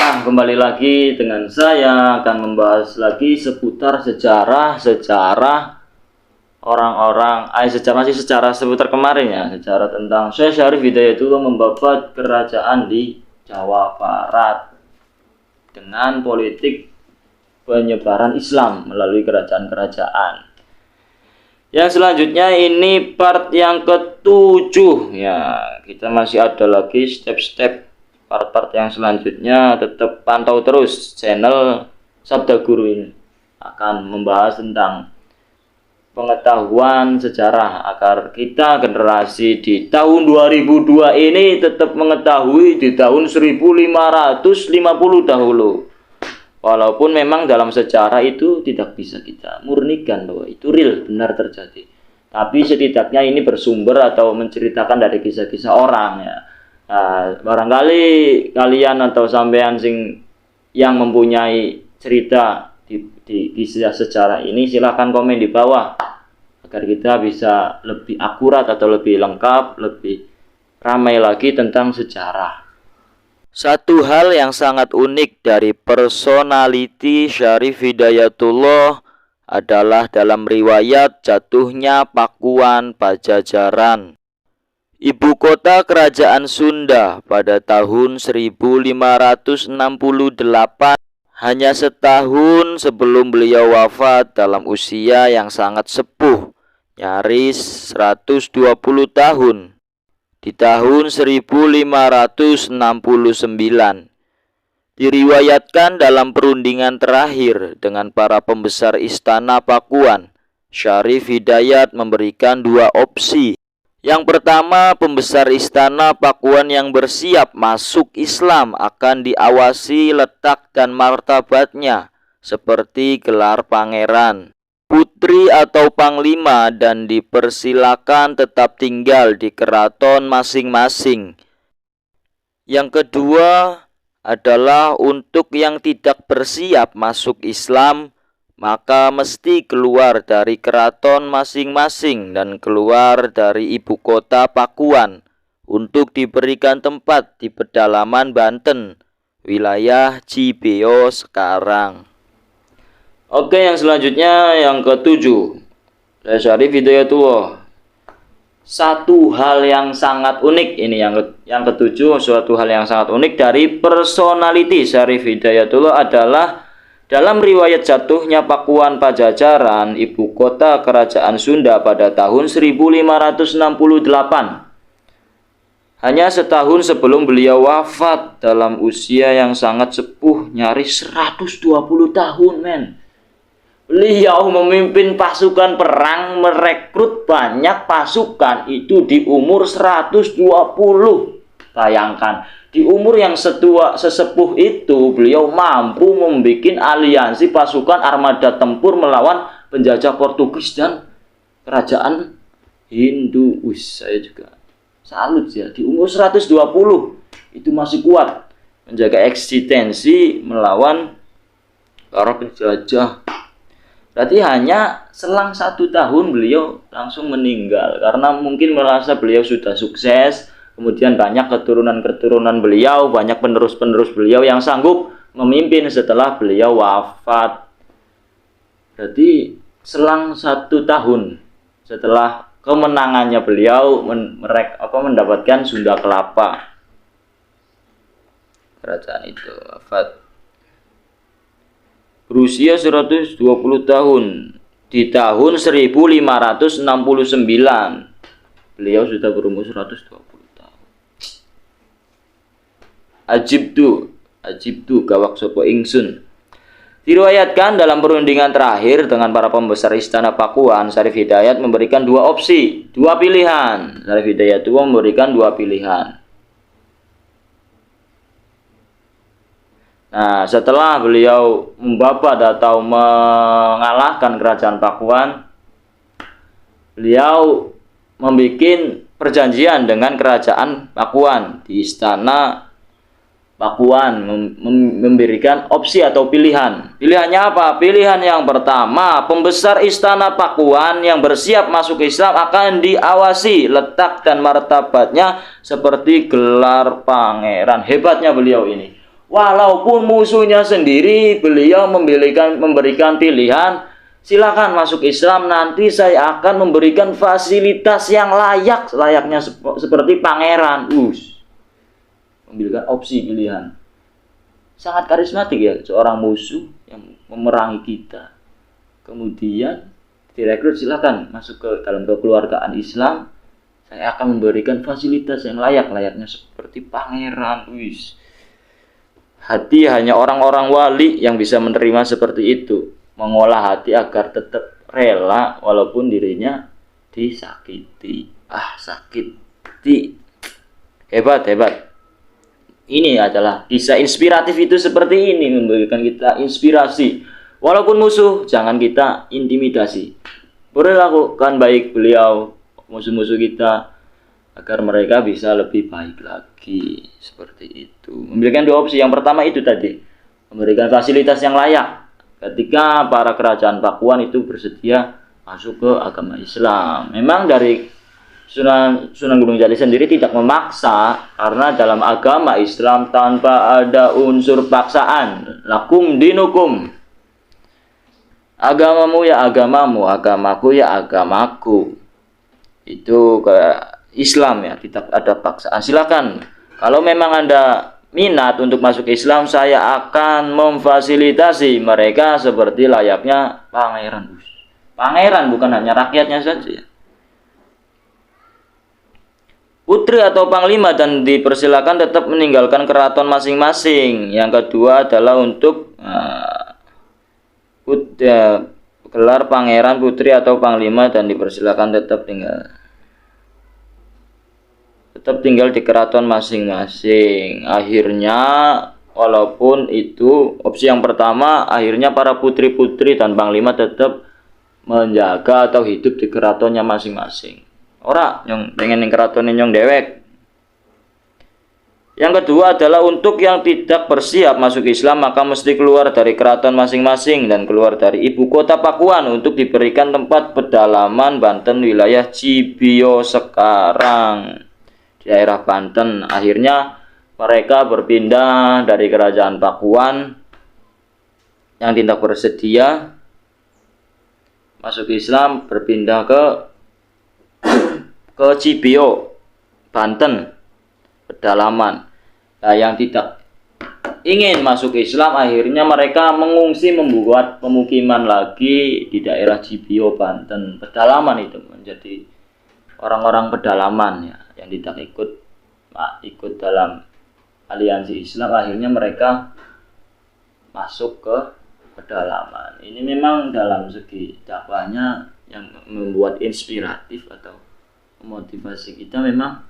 Nah, kembali lagi dengan saya akan membahas lagi seputar sejarah orang-orang, sejarah seputar kemarin ya, sejarah tentang Syekh Syarif Hidayatullah membabat kerajaan di Jawa Barat dengan politik penyebaran Islam melalui kerajaan-kerajaan. Yang selanjutnya ini part yang ke-7 ya, kita masih ada lagi step-step part-part yang selanjutnya. Tetap pantau terus channel Sabda Guru ini, akan membahas tentang pengetahuan sejarah agar kita generasi di tahun 2002 ini tetap mengetahui di tahun 1550 dahulu. Walaupun memang dalam sejarah itu tidak bisa kita murnikan bahwa itu real, benar terjadi, tapi setidaknya ini bersumber atau menceritakan dari kisah-kisah orang ya. Barangkali kalian atau sampean yang mempunyai cerita di kisah sejarah ini, silahkan komen di bawah agar kita bisa lebih akurat atau lebih lengkap, lebih ramai lagi tentang sejarah. Satu hal yang sangat unik dari personality Syarif Hidayatullah adalah dalam riwayat jatuhnya Pakuan Pajajaran, ibu kota kerajaan Sunda pada tahun 1568, hanya setahun sebelum beliau wafat dalam usia yang sangat sepuh, nyaris 120 tahun, di tahun 1569. Diriwayatkan dalam perundingan terakhir dengan para pembesar istana Pakuan, Syarif Hidayat memberikan dua opsi. Yang pertama, pembesar istana Pakuan yang bersiap masuk Islam akan diawasi letak dan martabatnya seperti gelar pangeran, putri atau panglima, dan dipersilakan tetap tinggal di keraton masing-masing. Yang kedua adalah untuk yang tidak bersiap masuk Islam, maka mesti keluar dari keraton masing-masing dan keluar dari ibu kota Pakuan untuk diberikan tempat di pedalaman Banten, wilayah Cibeo sekarang. Oke, yang selanjutnya yang ke-7, Syarif Hidayatullah. Satu hal yang sangat unik ini yang ke-7, suatu hal yang sangat unik dari personality Syarif Hidayatullah adalah dalam riwayat jatuhnya Pakuan Pajajaran, ibu kota kerajaan Sunda pada tahun 1568. Hanya setahun sebelum beliau wafat dalam usia yang sangat sepuh, nyaris 120 tahun, men. Beliau memimpin pasukan perang, merekrut banyak pasukan itu di umur 120. Bayangkan, di umur yang sesepuh itu beliau mampu membuat aliansi pasukan armada tempur melawan penjajah Portugis dan kerajaan Hindu. Saya juga salut ya, di umur 120 itu masih kuat menjaga eksistensi melawan para penjajah. Berarti hanya selang 1 tahun beliau langsung meninggal karena mungkin merasa beliau sudah sukses. Kemudian banyak keturunan-keturunan beliau, banyak penerus-penerus beliau yang sanggup memimpin setelah beliau wafat. Berarti selang 1 tahun setelah kemenangannya beliau mendapatkan Sunda Kelapa, kerajaan itu wafat berusia 120 tahun. Di tahun 1569 beliau sudah berumur 120. Ajibtu gawak sopo ingsun. Diriwayatkan dalam perundingan terakhir dengan para pembesar istana Pakuan, Syarif Hidayat memberikan dua opsi, dua pilihan. Syarif Hidayat itu memberikan dua pilihan. Nah, setelah beliau membabat atau mengalahkan kerajaan Pakuan, beliau membuat perjanjian dengan kerajaan Pakuan di istana Pakuan, memberikan opsi atau pilihan. Pilihannya apa? Pilihan yang pertama, pembesar istana Pakuan yang bersiap masuk Islam akan diawasi letak dan martabatnya seperti gelar pangeran. Hebatnya beliau ini. Walaupun musuhnya sendiri, beliau memberikan pilihan, silakan masuk Islam, nanti saya akan memberikan fasilitas yang layaknya seperti pangeran. Memberikan opsi pilihan. Sangat karismatik ya, seorang musuh yang memerangi kita. Kemudian direkrut, silakan masuk ke dalam kekeluargaan Islam. Saya akan memberikan fasilitas yang layaknya seperti pangeran. Hati hanya orang-orang wali yang bisa menerima seperti itu. Mengolah hati agar tetap rela walaupun dirinya disakiti. Sakiti. Hebat. Ini adalah kisah inspiratif itu seperti ini, memberikan kita inspirasi. Walaupun musuh, jangan kita intimidasi. Berlakukan baik beliau, musuh-musuh kita, agar mereka bisa lebih baik lagi. Seperti itu. Memberikan dua opsi. Yang pertama itu tadi, memberikan fasilitas yang layak. Ketika para kerajaan Pakuan itu bersedia masuk ke agama Islam. Memang dari Sunan Gunung Jati sendiri tidak memaksa, karena dalam agama Islam tanpa ada unsur paksaan. Lakum dinukum. Agamamu ya agamamu, agamaku ya agamaku. Itu ke Islam ya, tidak ada paksaan. Silakan. Kalau memang Anda minat untuk masuk Islam, saya akan memfasilitasi mereka seperti layaknya pangeran. Pangeran, bukan hanya rakyatnya saja. Putri atau panglima dan dipersilakan tetap meninggalkan keraton masing-masing. Yang kedua adalah untuk gelar pangeran, putri atau panglima dan dipersilakan tetap tinggal di keraton masing-masing. Akhirnya, walaupun itu opsi yang pertama, akhirnya para putri-putri dan panglima tetap menjaga atau hidup di keratonnya masing-masing. Ora yang pengen ning keraton nyong dewek. Yang kedua adalah untuk yang tidak bersiap masuk Islam, maka mesti keluar dari keraton masing-masing dan keluar dari ibu kota Pakuan untuk diberikan tempat pedalaman Banten wilayah Cibio sekarang di daerah Banten. Akhirnya mereka berpindah dari kerajaan Pakuan yang tidak bersedia masuk Islam, berpindah ke Cibio, Banten, pedalaman. Nah, yang tidak ingin masuk Islam akhirnya mereka mengungsi, membuat pemukiman lagi di daerah Cibio, Banten, pedalaman. Itu menjadi orang-orang pedalaman ya, yang tidak ikut dalam aliansi Islam. Akhirnya mereka masuk ke pedalaman. Ini memang dalam segi dakwahnya yang membuat inspiratif atau memotivasi kita, memang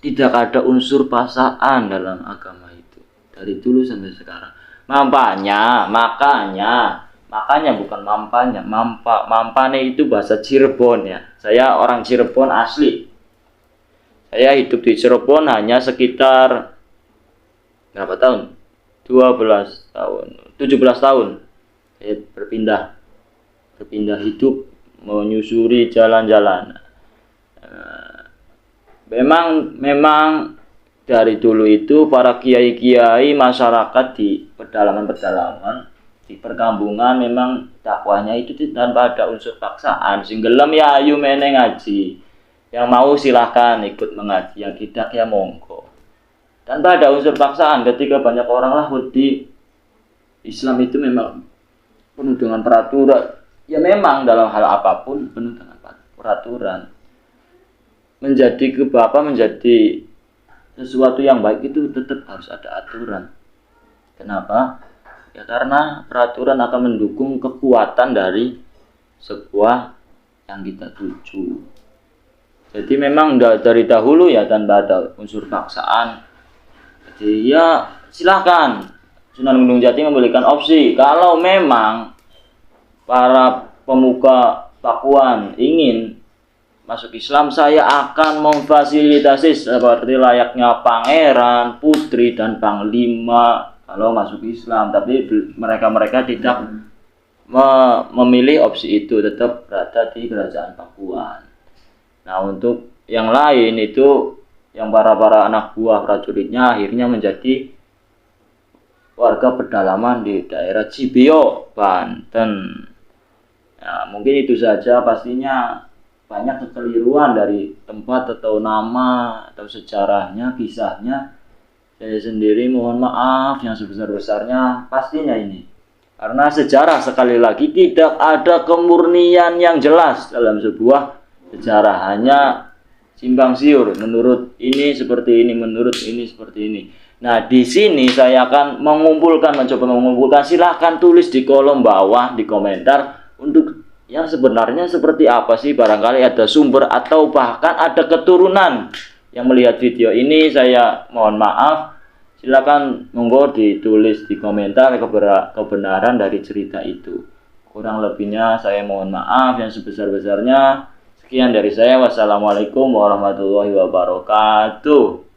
tidak ada unsur paksaan dalam agama itu dari dulu sampai sekarang. Makanya bukan mampanya, mampane itu bahasa Cirebon ya. Saya orang Cirebon asli. Saya hidup di Cirebon hanya sekitar berapa tahun? 12 tahun, 17 tahun. Saya berpindah hidup, menyusuri jalan-jalan. Memang dari dulu itu para kiai-kiai masyarakat di pedalaman-pedalaman, di perkampungan, memang dakwahnya itu tanpa ada unsur paksaan. Sing gelem ya ayu meneng ngaji. Yang mau silahkan ikut mengaji, yang tidak ya monggo. Tanpa ada unsur paksaan. Ketika banyak orang lahir di Islam itu memang penuh dengan peraturan. Ya memang dalam hal apapun penuh dengan peraturan. Menjadi sesuatu yang baik itu tetap harus ada aturan. Kenapa? Ya karena peraturan akan mendukung kekuatan dari sebuah yang kita tuju. Jadi memang dari dahulu ya tanpa ada unsur paksaan. Jadi ya silahkan Sunan Gunung Jati memberikan opsi. Kalau memang para pemuka Pakuan ingin masuk Islam, saya akan memfasilitasi seperti layaknya pangeran, putri, dan panglima kalau masuk Islam. Tapi mereka tidak memilih opsi itu, tetap berada di kerajaan Pakuan. Nah, untuk yang lain itu, yang para anak buah prajuritnya akhirnya menjadi warga pedalaman di daerah Cibio, Banten. Ya, mungkin itu saja. Pastinya banyak kekeliruan dari tempat atau nama atau sejarahnya, kisahnya. Saya sendiri mohon maaf yang sebesar-besarnya pastinya ini. Karena sejarah sekali lagi tidak ada kemurnian yang jelas dalam sebuah sejarah, hanya simpang siur, menurut ini seperti ini, menurut ini seperti ini. Nah, di sini saya akan mencoba mengumpulkan. Silahkan tulis di kolom bawah, di komentar, untuk yang sebenarnya seperti apa sih. Barangkali ada sumber atau bahkan ada keturunan yang melihat video ini. Saya mohon maaf. Silahkan monggo ditulis di komentar kebenaran dari cerita itu. Kurang lebihnya saya mohon maaf yang sebesar-besarnya. Sekian dari saya. Wassalamualaikum warahmatullahi wabarakatuh.